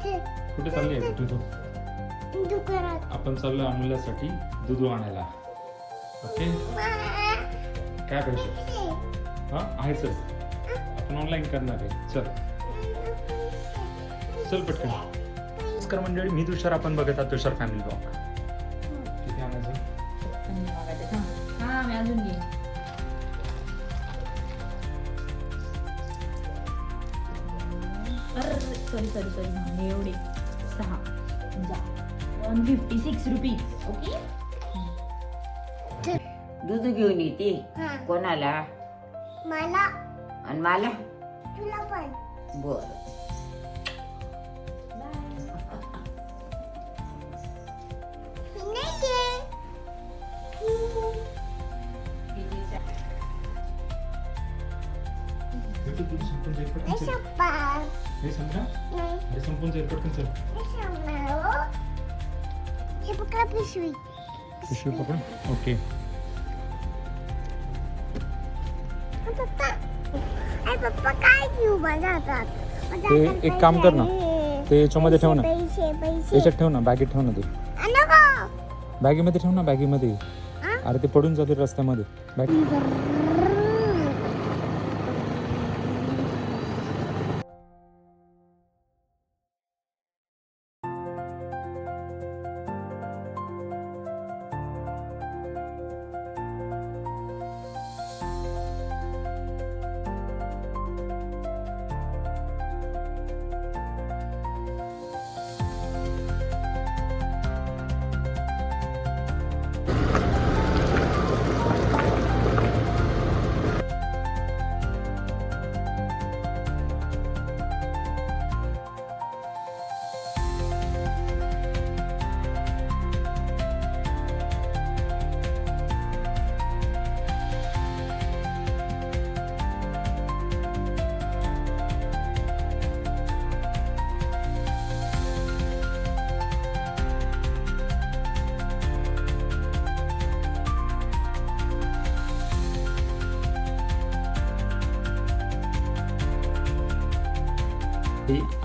कुठे चालली आहे दुधू? आपण चाललो अमूल्यासाठी दुधू आणायला. ओके, काय पैसे? हा आहे, चल आपण ऑनलाईन करणार आहे. चल चल पटकन. नमस्कार मंडळी, मी तुषार. आपण बघत आहात तुषार फॅमिली ब्लॉग. किती आणायचं? हा मी अजून घे. सॉरी नाही एवढे 6 156 रुपीज. ओके, दूध घेऊन येते. कोणाला? मला आणि मला? तुला पण. बर. हे समजा, अरे संपून जाईल, पटकन चल. हे पकडा पिशवी. पिशवी पकड. ओके, पप्पा, अरे पप्पा काय घेऊ माझ्या हातात? ते एक काम कर ना, ते याच्यामध्ये ठेव ना, पैसे पैसे याच्यात ठेव ना, बॅगेत ठेव ना, ते नको. बॅगेमध्ये ठेव ना, बॅगेमध्ये. अरे ते पडून जाते रस्त्यामध्ये. बॅग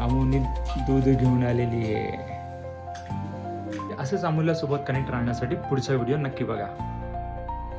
अमूने दूध घेऊन आलेली आहे. असंच अमूल्यासोबत कनेक्ट राहण्यासाठी पुढचा व्हिडिओ नक्की बघा.